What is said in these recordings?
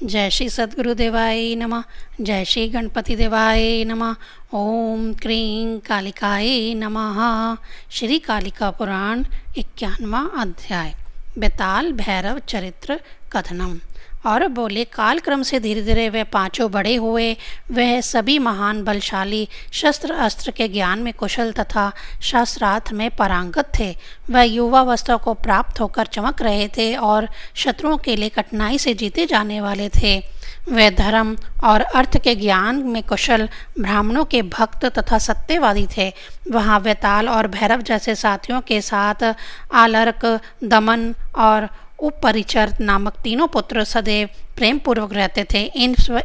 जय श्री सद्गुरुदेवाय नमः। जय श्री गणपति देवाय नमः। ओम क्रीं कालिकाय नमः। श्री कालिका पुराण 51वां अध्याय बेताल भैरव चरित्र कथनम। और बोले, कालक्रम से धीरे धीरे वे पांचों बड़े हुए। वह सभी महान बलशाली, शस्त्र अस्त्र के ज्ञान में कुशल तथा शास्त्रार्थ में पारंगत थे। वह युवावस्था को प्राप्त होकर चमक रहे थे और शत्रुओं के लिए कठिनाई से जीते जाने वाले थे। वे धर्म और अर्थ के ज्ञान में कुशल ब्राह्मणों के भक्त तथा सत्यवादी थे। वहाँ बेताल और भैरव जैसे साथियों के साथ आलर्क, दमन और उपरिचर नामक तीनों पुत्र सदैव प्रेम पूर्वक रहते थे।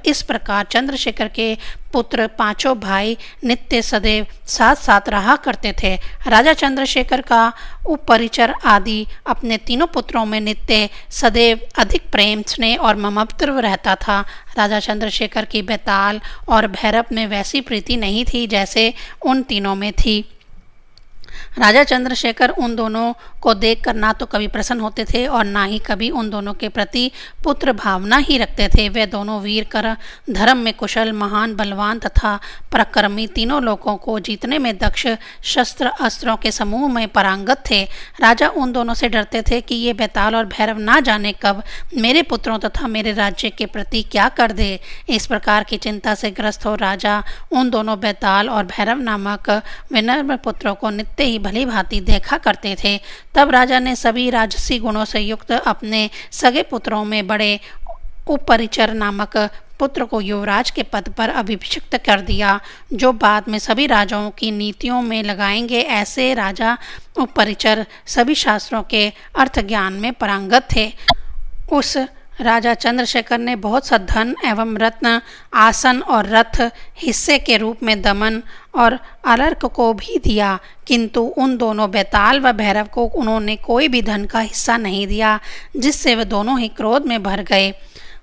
इस प्रकार चंद्रशेखर के पुत्र पांचों भाई नित्य सदैव साथ साथ रहा करते थे। राजा चंद्रशेखर का उपरिचर आदि अपने तीनों पुत्रों में नित्य सदैव अधिक प्रेम, स्नेह और ममत्व रहता था। राजा चंद्रशेखर की बेताल और भैरव में वैसी प्रीति नहीं थी जैसे उन तीनों में थी। राजा चंद्रशेखर उन दोनों को देखकर ना तो कभी प्रसन्न होते थे और ना ही कभी उन दोनों के प्रति पुत्र भावना ही रखते थे। वे दोनों वीर कर, धर्म में कुशल, महान, बलवान तथा पराक्रमी, तीनों लोगों को जीतने में दक्ष, शस्त्र अस्त्रों के समूह में पारंगत थे। राजा उन दोनों से डरते थे कि ये बेताल और भैरव ना जाने कब मेरे पुत्रों तथा मेरे राज्य के प्रति क्या कर दे। इस प्रकार की चिंता से ग्रस्त हो राजा उन दोनों बेताल और भैरव नामक विनम्र पुत्रों को नित्य ही भली भांति देखा करते थे। तब राजा ने सभी राजसी गुणों से युक्त अपने सगे पुत्रों में बड़े उपरिचर नामक पुत्र को युवराज के पद पर अभिषिक्त कर दिया, जो बाद में सभी राजाओं की नीतियों में लगाएंगे। ऐसे राजा उपरिचर सभी शास्त्रों के अर्थ ज्ञान में पारंगत थे। उस राजा चंद्रशेखर ने बहुत सा धन एवं रत्न, आसन और रथ हिस्से के रूप में दमन और आलर्क को भी दिया, किंतु उन दोनों बेताल व भैरव को उन्होंने कोई भी धन का हिस्सा नहीं दिया, जिससे वे दोनों ही क्रोध में भर गए।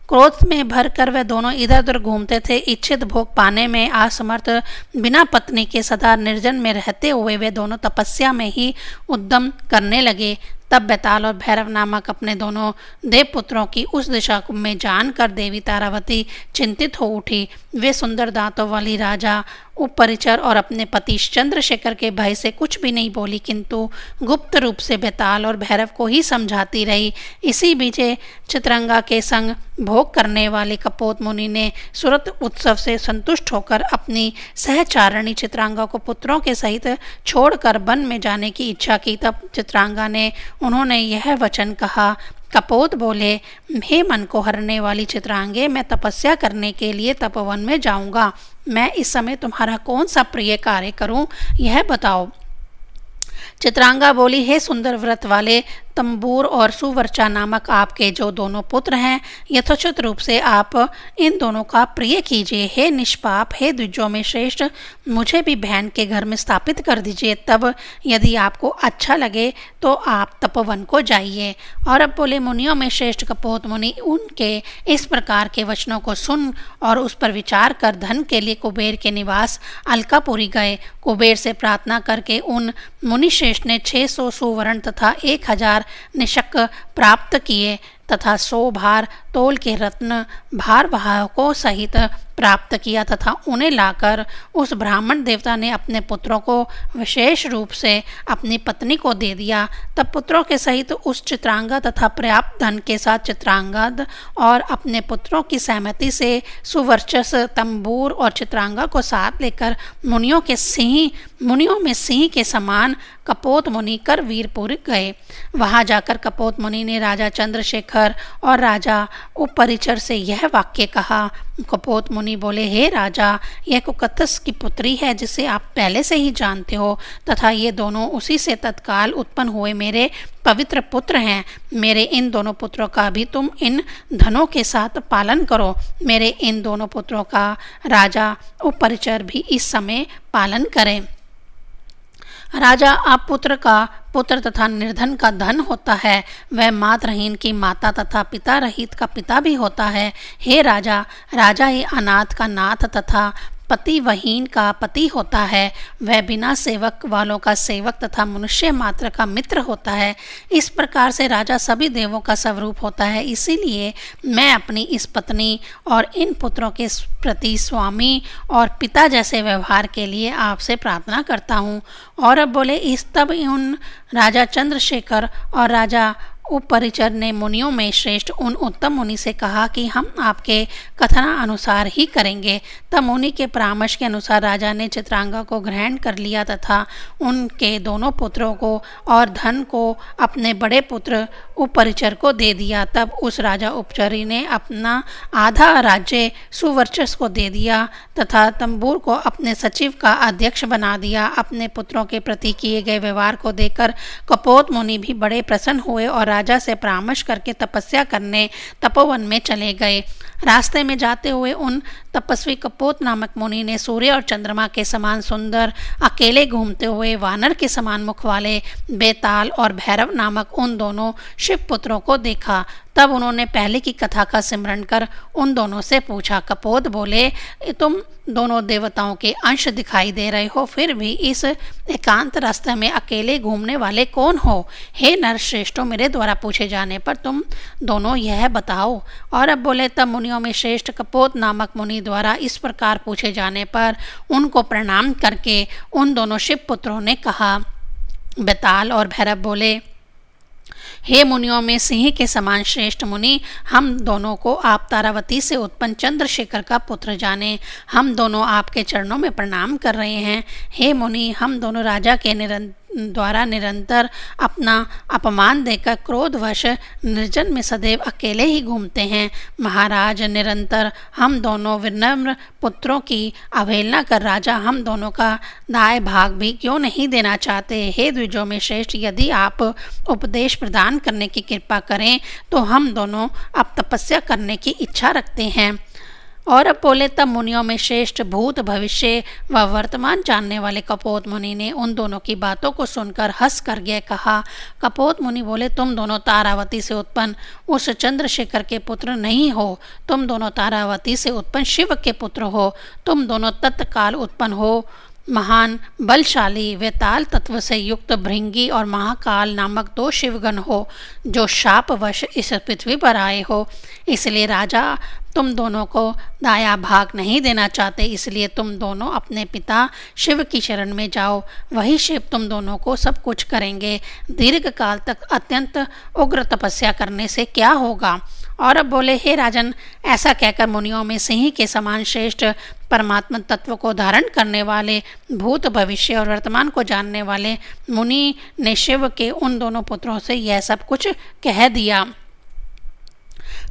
क्रोध में भरकर वे दोनों इधर उधर घूमते थे। इच्छित भोग पाने में असमर्थ, बिना पत्नी के सदा निर्जन में रहते हुए वे दोनों तपस्या में ही उद्यम करने लगे। तब बेताल और भैरव नामक अपने दोनों देवपुत्रों की उस दिशा में जानकर देवी तारावती चिंतित हो उठी। वे सुंदर दांतों वाली राजा उपरिचर और अपने पति चंद्रशेखर के भय से कुछ भी नहीं बोली, किंतु गुप्त रूप से बेताल और भैरव को ही समझाती रही। इसी बीच चित्रंगा के संग भोग करने वाले कपोत मुनि ने सुरत उत्सव से संतुष्ट होकर अपनी सहचारिणी चित्रांगा को पुत्रों के सहित छोड़कर वन में जाने की इच्छा की। तब चित्रांगा ने उन्होंने यह वचन कहा। कपोत बोले, हे मन को हरने वाली चित्रांगे, मैं तपस्या करने के लिए तपोवन में जाऊंगा। मैं इस समय तुम्हारा कौन सा प्रिय कार्य करूं, यह बताओ। चित्रांगा बोली, हे सुंदर व्रत वाले तंबूर और सुवर्चा नामक आपके जो दोनों पुत्र हैं, यथोचित रूप से आप इन दोनों का प्रिय कीजिए। हे निष्पाप, हे द्विजों में श्रेष्ठ, मुझे भी बहन के घर में स्थापित कर दीजिए। तब यदि आपको अच्छा लगे तो आप तपोवन को जाइए। और अब बोले, मुनियों में श्रेष्ठ कपोत मुनि उनके इस प्रकार के वचनों को सुन और उस पर विचार कर धन के लिए कुबेर के निवास अलकापुरी गए। कुबेर से प्रार्थना करके उन मुनि श्रेष्ठ ने 600 सुवर्ण तथा 1000 निशक प्राप्त किए तथा 100 भार तोल के रत्न भारवाहकों सहित प्राप्त किया तथा उन्हें लाकर उस ब्राह्मण देवता ने अपने पुत्रों को विशेष रूप से अपनी पत्नी को दे दिया। तब पुत्रों के सहित उस चित्रांगा तथा पर्याप्त धन के साथ चित्रांगद और अपने पुत्रों की सहमति से सुवर्चस तंबूर और चित्रांगा को साथ लेकर मुनियों में सिंह के समान कपोत मुनि कर वीरपुर गए। वहां जाकर कपोत मुनि ने राजा चंद्रशेखर और राजा उपरिचर से यह वाक्य कहा। कपोत मुनि बोले, हे राजा, यह कुकथस की पुत्री है जिसे आप पहले से ही जानते हो, तथा ये दोनों उसी से तत्काल उत्पन्न हुए मेरे पवित्र पुत्र हैं। मेरे इन दोनों पुत्रों का भी तुम इन धनों के साथ पालन करो। मेरे इन दोनों पुत्रों का राजा उपरिचर भी इस समय पालन करें। राजा आप पुत्र का पुत्र तथा निर्धन का धन होता है, वह मातृहीन की माता तथा पिता रहित का पिता भी होता है। हे राजा, राजा ही अनाथ का नाथ तथा पतिवहीन का पति होता है, वह बिना सेवक वालों का सेवक तथा मनुष्य मात्र का मित्र होता है। इस प्रकार से राजा सभी देवों का स्वरूप होता है। इसीलिए मैं अपनी इस पत्नी और इन पुत्रों के प्रति स्वामी और पिता जैसे व्यवहार के लिए आपसे प्रार्थना करता हूँ। और अब बोले इस तब उन राजा चंद्रशेखर और राजा उपरिचर ने मुनियों में श्रेष्ठ उन उत्तम मुनि से कहा कि हम आपके कथना अनुसार ही करेंगे। तब मुनि के परामर्श के अनुसार राजा ने चित्रांगा को ग्रहण कर लिया तथा उनके दोनों पुत्रों को और धन को अपने बड़े पुत्र उपरिचर को दे दिया। तब उस राजा उपचरी ने अपना आधा राज्य सुवर्चस को दे दिया तथा तंबूर को अपने सचिव का अध्यक्ष बना दिया। अपने पुत्रों के प्रति किए गए व्यवहार को देखकर कपोत मुनि भी बड़े प्रसन्न हुए और राजा से परामर्श करके तपस्या करने तपोवन में चले गए। रास्ते में जाते हुए उन तपस्वी कपोत नामक मुनि ने सूर्य और चंद्रमा के समान सुंदर अकेले घूमते हुए वानर के समान मुख वाले बेताल और भैरव नामक उन दोनों शिव पुत्रों को देखा। तब उन्होंने पहले की कथा का स्मरण कर उन दोनों से पूछा। कपोत बोले, तुम दोनों देवताओं के अंश दिखाई दे रहे हो, फिर भी इस एकांत रास्ते में अकेले घूमने वाले कौन हो? हे नरश्रेष्ठों, मेरे द्वारा पूछे जाने पर तुम दोनों यह बताओ। और अब बोले, तब मुनियों में श्रेष्ठ कपोत नामक मुनि द्वारा इस प्रकार पूछे जाने पर उनको प्रणाम करके उन दोनों शिव पुत्रों ने कहा। बेताल और भैरव बोले, हे मुनियों में सिंह के समान श्रेष्ठ मुनि, हम दोनों को आप तारावती से उत्पन्न चंद्रशेखर का पुत्र जाने। हम दोनों आपके चरणों में प्रणाम कर रहे हैं। हे मुनि, हम दोनों राजा के द्वारा निरंतर अपना अपमान देकर क्रोधवश निर्जन में सदैव अकेले ही घूमते हैं। महाराज, निरंतर हम दोनों विनम्र पुत्रों की अवहेलना कर राजा हम दोनों का दाय भाग भी क्यों नहीं देना चाहते? हे द्विजों में श्रेष्ठ, यदि आप उपदेश प्रदान करने की कृपा करें तो हम दोनों अब तपस्या करने की इच्छा रखते हैं। और अब बोले, तब मुनियों में श्रेष्ठ भूत भविष्य व वर्तमान जानने वाले कपोत मुनि ने उन दोनों की बातों को सुनकर हंस कर यह कहा। कपोत मुनि बोले, तुम दोनों तारावती से उत्पन्न उस चंद्रशेखर के पुत्र नहीं हो, तुम दोनों तारावती से उत्पन्न शिव के पुत्र हो। तुम दोनों तत्काल उत्पन्न हो महान बलशाली वेताल तत्व से युक्त भृंगी और महाकाल नामक दो शिवगण हो, जो शापवश इस पृथ्वी पर आए हो। इसलिए राजा तुम दोनों को दाया भाग नहीं देना चाहते, इसलिए तुम दोनों अपने पिता शिव की शरण में जाओ, वही शिव तुम दोनों को सब कुछ करेंगे। दीर्घ काल तक अत्यंत उग्र तपस्या करने से क्या होगा? और अब बोले, हे राजन, ऐसा कहकर मुनियों में सिंह के समान श्रेष्ठ परमात्मा तत्व को धारण करने वाले भूत भविष्य और वर्तमान को जानने वाले मुनि ने शिव के उन दोनों पुत्रों से यह सब कुछ कह दिया।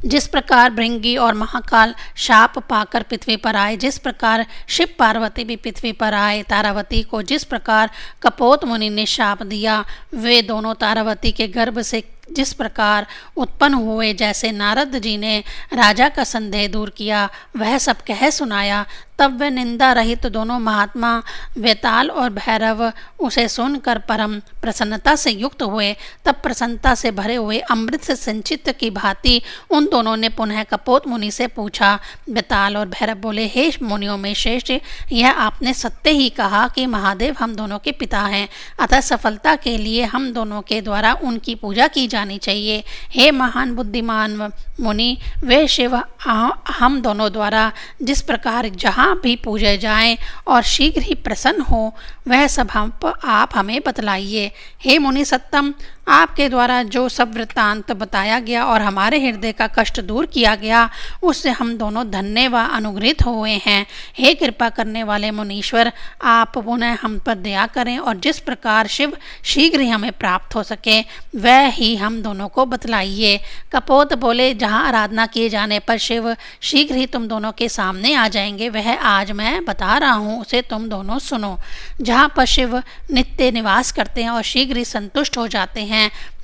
जिस प्रकार भृंगी और महाकाल शाप पाकर पृथ्वी पर आए, जिस प्रकार शिव पार्वती भी पृथ्वी पर आए, तारावती को जिस प्रकार कपोत मुनि ने शाप दिया, वे दोनों तारावती के गर्भ से जिस प्रकार उत्पन्न हुए, जैसे नारद जी ने राजा का संदेह दूर किया, वह सब कह सुनाया। तब वे निंदा रहित दोनों महात्मा वेताल और भैरव उसे सुनकर परम प्रसन्नता से युक्त हुए। तब प्रसन्नता से भरे हुए अमृत से संचित की भांति उन दोनों ने पुनः कपोत मुनि से पूछा। वेताल और भैरव बोले, हे मुनियों में श्रेष्ठ, यह आपने सत्य ही कहा कि महादेव हम दोनों के पिता हैं, अतः सफलता के लिए हम दोनों के द्वारा उनकी पूजा की जानी चाहिए। हे महान बुद्धिमान मुनि, वे शिव हम दोनों द्वारा जिस प्रकार जहाँ भी पूजे जाएं और शीघ्र ही प्रसन्न हो, वह सब आप हमें बतलाइए। हे मुनि सत्तम, आपके द्वारा जो सब वृत्तांत बताया गया और हमारे हृदय का कष्ट दूर किया गया, उससे हम दोनों धन्य व अनुग्रहित हुए हैं। हे कृपा करने वाले मुनीश्वर, आप पुनः हम पर दया करें और जिस प्रकार शिव शीघ्र ही हमें प्राप्त हो सके, वह ही हम दोनों को बतलाइए। कपोत बोले, जहाँ आराधना किए जाने पर शिव शीघ्र ही तुम दोनों के सामने आ जाएंगे, वह आज मैं बता रहा हूँ, उसे तुम दोनों सुनो। जहाँ पर शिव नित्य निवास करते हैं और शीघ्र ही संतुष्ट हो जाते हैं,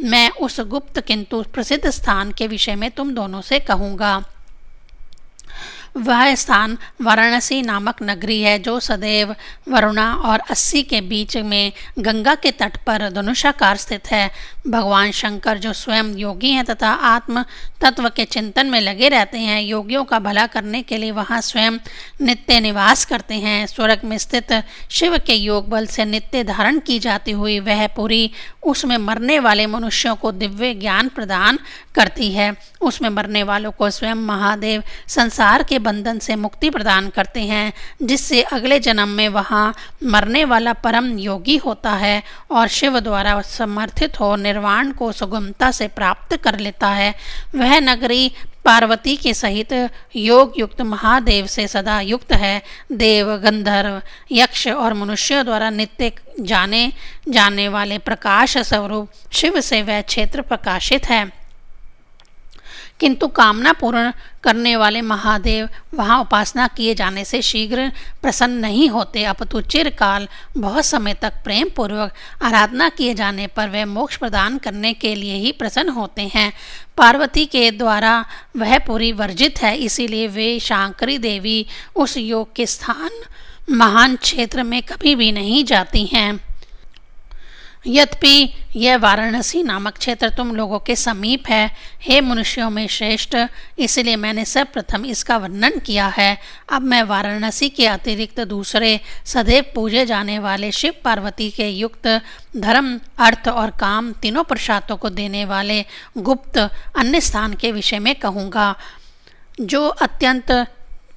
मैं उस गुप्त किंतु प्रसिद्ध स्थान के विषय में तुम दोनों से कहूँगा। वह स्थान वाराणसी नामक नगरी है जो सदैव वरुणा और अस्सी के बीच में गंगा के तट पर धनुषाकार स्थित है। भगवान शंकर जो स्वयं योगी हैं तथा आत्म तत्व के चिंतन में लगे रहते हैं, योगियों का भला करने के लिए वहाँ स्वयं नित्य निवास करते हैं। स्वर्ग में स्थित शिव के योग बल से नित्य धारण की जाती हुई वह पुरी उसमें मरने वाले मनुष्यों को दिव्य ज्ञान प्रदान करती है। उसमें मरने वालों को स्वयं महादेव संसार के बंधन से मुक्ति प्रदान करते हैं, जिससे अगले जन्म में वहाँ मरने वाला परम योगी होता है और शिव द्वारा समर्थित हो निर्वाण को सुगमता से प्राप्त कर लेता है। वह नगरी पार्वती के सहित योग युक्त महादेव से सदा युक्त है। देव, गंधर्व, यक्ष और मनुष्यों द्वारा नित्य जाने जाने वाले प्रकाश स्वरूप शिव से वह क्षेत्र प्रकाशित है। किंतु कामना पूर्ण करने वाले महादेव वहाँ उपासना किए जाने से शीघ्र प्रसन्न नहीं होते, अपितु चिरकाल बहुत समय तक प्रेम पूर्वक आराधना किए जाने पर वे मोक्ष प्रदान करने के लिए ही प्रसन्न होते हैं। पार्वती के द्वारा वह पूरी वर्जित है, इसीलिए वे शांकरी देवी उस योग के स्थान महान क्षेत्र में कभी भी नहीं जाती हैं। यद्यपि यह वाराणसी नामक क्षेत्र तुम लोगों के समीप है, हे मनुष्यों में श्रेष्ठ, इसलिए मैंने सर्वप्रथम इसका वर्णन किया है। अब मैं वाराणसी के अतिरिक्त दूसरे सदैव पूजे जाने वाले शिव पार्वती के युक्त धर्म, अर्थ और काम तीनों प्रसादों को देने वाले गुप्त अन्य स्थान के विषय में कहूँगा, जो अत्यंत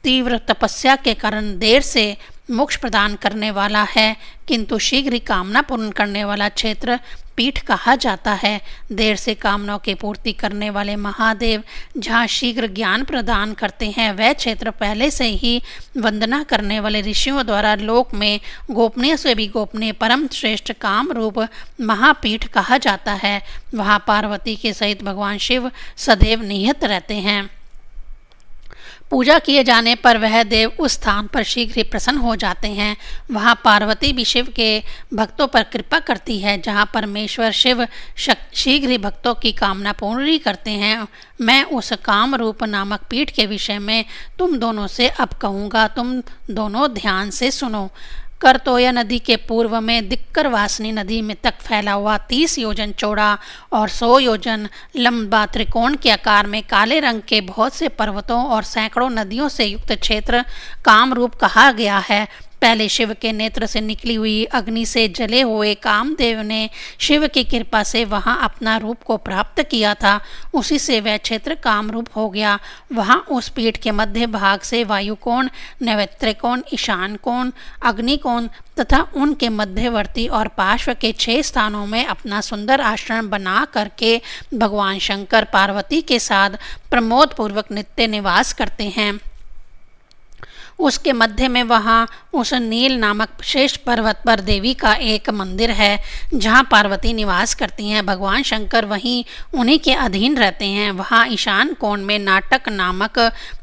तीव्र तपस्या के कारण देर से मोक्ष प्रदान करने वाला है, किंतु शीघ्र ही कामना पूर्ण करने वाला क्षेत्र पीठ कहा जाता है। देर से कामनाओं की पूर्ति करने वाले महादेव जहाँ शीघ्र ज्ञान प्रदान करते हैं, वह क्षेत्र पहले से ही वंदना करने वाले ऋषियों द्वारा लोक में गोपनीय से भी गोपनीय परम श्रेष्ठ काम रूप महापीठ कहा जाता है। वहाँ पार्वती के सहित भगवान शिव सदैव निहित रहते हैं। पूजा किए जाने पर वह देव उस स्थान पर शीघ्र ही प्रसन्न हो जाते हैं। वहाँ पार्वती भी शिव के भक्तों पर कृपा करती है। जहाँ परमेश्वर शिव शीघ्र ही भक्तों की कामना पूर्ण करते हैं। मैं उस काम रूप नामक पीठ के विषय में तुम दोनों से अब कहूँगा, तुम दोनों ध्यान से सुनो। करतोया नदी के पूर्व में दिक्कर वासनी नदी में तक फैला हुआ 30 योजन चौड़ा और 100 योजन लंबा त्रिकोण के आकार में काले रंग के बहुत से पर्वतों और सैकड़ों नदियों से युक्त क्षेत्र कामरूप कहा गया है। पहले शिव के नेत्र से निकली हुई अग्नि से जले हुए कामदेव ने शिव की कृपा से वहां अपना रूप को प्राप्त किया था, उसी से वह क्षेत्र कामरूप हो गया। वहां उस पीठ के मध्य भाग से वायुकोण, नैवेत्रिकोण, ईशान कोण, अग्निकोण तथा उनके मध्यवर्ती और पार्श्व के 6 स्थानों में अपना सुंदर आश्रम बना करके भगवान शंकर पार्वती के साथ प्रमोद पूर्वक नित्य निवास करते हैं। उसके मध्य में वहाँ उस नील नामक श्रेष्ठ पर्वत पर देवी का एक मंदिर है, जहाँ पार्वती निवास करती हैं। भगवान शंकर वहीं उन्हीं के अधीन रहते हैं। वहाँ ईशान कोण में नाटक नामक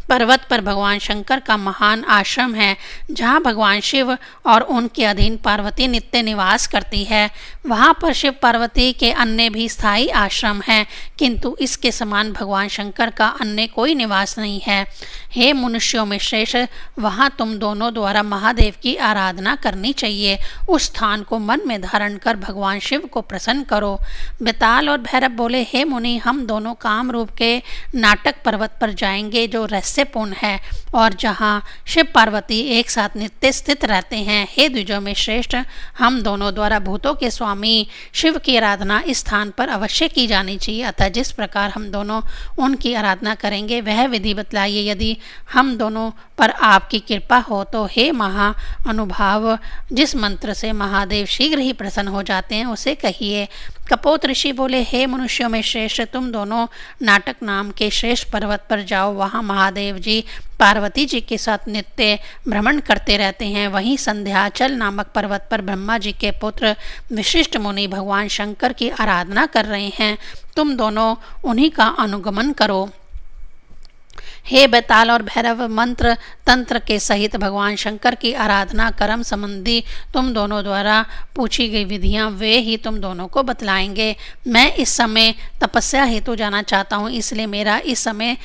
पर्वत पर भगवान शंकर का महान आश्रम है, जहाँ भगवान शिव और उनके अधीन पार्वती नित्य निवास करती है। वहाँ पर शिव पार्वती के अन्य भी स्थायी आश्रम हैं, किंतु इसके समान भगवान शंकर का अन्य कोई निवास नहीं है। हे मनुष्यों में श्रेष्ठ, वहाँ तुम दोनों द्वारा महादेव की आराधना करनी चाहिए। उस स्थान को मन में धारण कर भगवान शिव को प्रसन्न करो। बेताल और भैरव बोले, हे मुनि, हम दोनों काम रूप के नाटक पर्वत पर जाएंगे, जो रहस्यपूर्ण है और जहाँ शिव पार्वती एक साथ नित्य स्थित रहते हैं। हे द्विजों में श्रेष्ठ, हम दोनों द्वारा भूतों के स्वामी शिव की आराधना इस स्थान पर अवश्य की जानी चाहिए। अतः जिस प्रकार हम दोनों उनकी आराधना करेंगे वह विधि बतलाइए। यदि हम दोनों पर आपकी कृपा हो तो हे महा अनुभाव, जिस मंत्र से महादेव शीघ्र ही प्रसन्न हो जाते हैं उसे कहिए। कपोत ऋषि बोले, हे मनुष्यों में श्रेष्ठ, तुम दोनों नाटक नाम के श्रेष्ठ पर्वत पर जाओ। वहाँ महादेव जी पार्वती जी के साथ नित्य भ्रमण करते रहते हैं। वहीं संध्याचल नामक पर्वत पर ब्रह्मा जी के पुत्र विशिष्ट मुनि भगवान शंकर की आराधना कर रहे हैं। तुम दोनों उन्हीं का अनुगमन करो। हे बेताल और भैरव, मंत्र तंत्र के सहित भगवान शंकर की आराधना कर्म संबंधी तुम दोनों द्वारा पूछी गई विधियां वे ही तुम दोनों को बतलाएंगे। मैं इस समय तपस्या हेतु जाना चाहता हूँ, इसलिए मेरा इस समय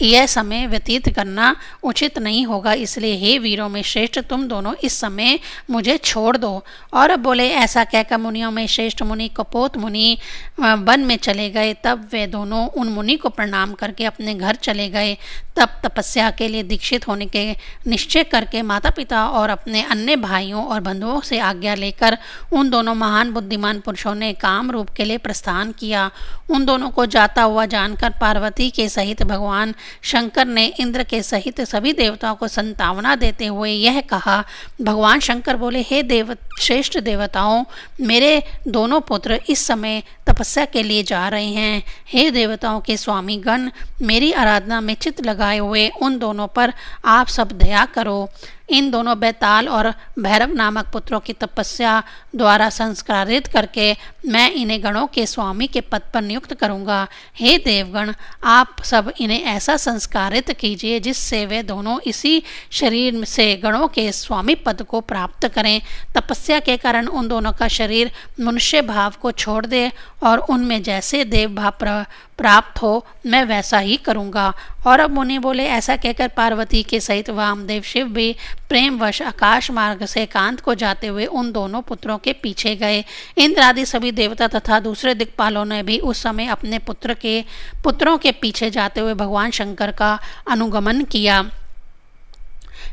यह समय व्यतीत करना उचित नहीं होगा, इसलिए हे वीरों में श्रेष्ठ तुम दोनों इस समय मुझे छोड़ दो। और अब बोले ऐसा कहकर मुनियों में श्रेष्ठ मुनि कपोत मुनि वन में चले गए। तब वे दोनों उन मुनि को प्रणाम करके अपने घर चले गए। तब तपस्या के लिए दीक्षित होने के निश्चय करके माता पिता और अपने अन्य भाइयों और बंधुओं से आज्ञा लेकर उन दोनों महान बुद्धिमान पुरुषों ने काम रूप के लिए प्रस्थान किया। उन दोनों को जाता हुआ जानकर पार्वती के सहित भगवान शंकर ने इंद्र के सहित सभी देवताओं को संतावना देते हुए यह कहा। भगवान शंकर बोले, हे श्रेष्ठ देवताओं, मेरे दोनों पुत्र इस समय तपस्या के लिए जा रहे हैं। हे देवताओं के स्वामी गण, मेरी आराधना में चित्त लगाए हुए उन दोनों पर आप सब दया करो। इन दोनों बेताल और भैरव नामक पुत्रों की तपस्या द्वारा संस्कारित करके मैं इन्हें गणों के स्वामी के पद पर नियुक्त करूंगा। हे देवगण, आप सब इन्हें ऐसा संस्कारित कीजिए जिससे वे दोनों इसी शरीर से गणों के स्वामी पद को प्राप्त करें। तपस्या के कारण उन दोनों का शरीर मनुष्य भाव को छोड़ दे और उनमें जैसे देव भाव प्राप्त हो, मैं वैसा ही करूंगा। और अब मुनि बोले ऐसा कहकर पार्वती के सहित वामदेव शिव भी प्रेमवश आकाश मार्ग से एकांत को जाते हुए उन दोनों पुत्रों के पीछे गए। इंद्र आदि सभी देवता तथा दूसरे दिक्पालों ने भी उस समय अपने पुत्रों के पीछे जाते हुए भगवान शंकर का अनुगमन किया।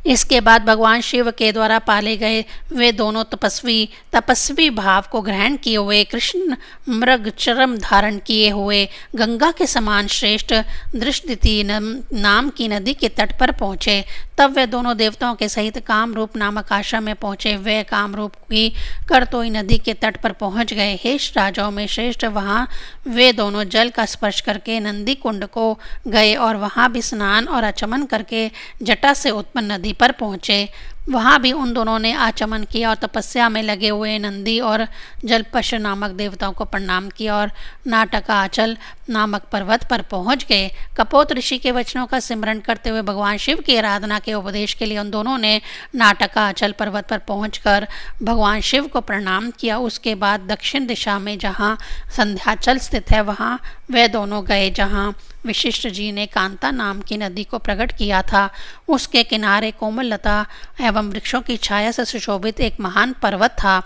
इसके बाद भगवान शिव के द्वारा पाले गए वे दोनों तपस्वी भाव को ग्रहण किए हुए कृष्ण मृग चरम धारण किए हुए गंगा के समान श्रेष्ठ दृष्टि नाम की नदी के तट पर पहुँचे। तब वे दोनों देवताओं के सहित कामरूप नामक आश्रम में पहुँचे। वे कामरूप की करतोई नदी के तट पर पहुँच गए। हे राजाओं में श्रेष्ठ, वहाँ वे दोनों जल का स्पर्श करके नंदी कुंड को गए और वहाँ भी स्नान और आचमन करके जटा से उत्पन्न नदी पर पहुँचे। वहाँ भी उन दोनों ने आचमन किया और तपस्या में लगे हुए नंदी और जलपश नामक देवताओं को प्रणाम किया और नाटकाचल नामक पर्वत पर पहुँच गए। कपोत ऋषि के वचनों का सिमरण करते हुए भगवान शिव की आराधना के उपदेश के लिए उन दोनों ने नाटकाचल पर्वत पर पहुंचकर भगवान शिव को प्रणाम किया। उसके बाद दक्षिण दिशा में जहाँ संध्याचल स्थित है वहाँ वे दोनों गए जहाँ वशिष्ठ जी ने कांता नाम की नदी को प्रकट किया था। उसके किनारे कोमल लता एवं वृक्षों की छाया से सुशोभित एक महान पर्वत था।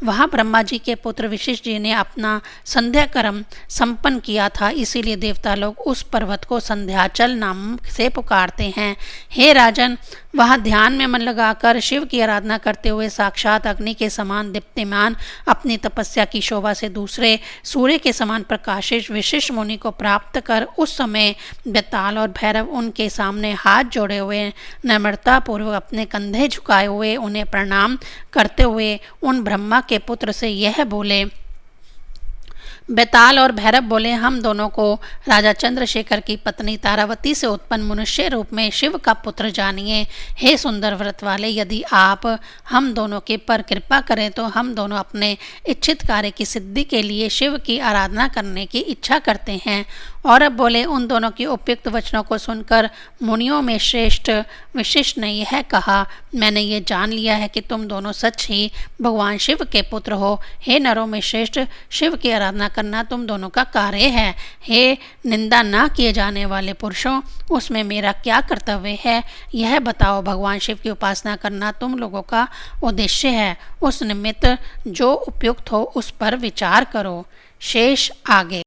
वहाँ ब्रह्मा जी के पुत्र वशिष्ठ जी ने अपना संध्या कर्म संपन्न किया था, इसीलिए देवता लोग उस पर्वत को संध्याचल नाम से पुकारते हैं। हे राजन, वहाँ ध्यान में मन लगाकर शिव की आराधना करते हुए साक्षात अग्नि के समान दीप्तिमान अपनी तपस्या की शोभा से दूसरे सूर्य के समान प्रकाशित विशिष्ट मुनि को प्राप्त कर उस समय बेताल और भैरव उनके सामने हाथ जोड़े हुए नम्रता पूर्वक अपने कंधे झुकाए हुए उन्हें प्रणाम करते हुए उन ब्रह्मा के पुत्र से यह बोले। बेताल और भैरव बोले, हम दोनों को राजा चंद्रशेखर की पत्नी तारावती से उत्पन्न मनुष्य रूप में शिव का पुत्र जानिए। हे सुंदर व्रत वाले, यदि आप हम दोनों के पर कृपा करें तो हम दोनों अपने इच्छित कार्य की सिद्धि के लिए शिव की आराधना करने की इच्छा करते हैं। और अब बोले, उन दोनों की उपयुक्त वचनों को सुनकर मुनियों में श्रेष्ठ वशिष्ठ ने यह कहा, मैंने ये जान लिया है कि तुम दोनों सच ही भगवान शिव के पुत्र हो। हे नरों में श्रेष्ठ, शिव की आराधना करना तुम दोनों का कार्य है। हे निंदा ना किए जाने वाले पुरुषों, उसमें मेरा क्या कर्तव्य है यह बताओ। भगवान शिव की उपासना करना तुम लोगों का उद्देश्य है, उस निमित्त जो उपयुक्त हो उस पर विचार करो। शेष आगे।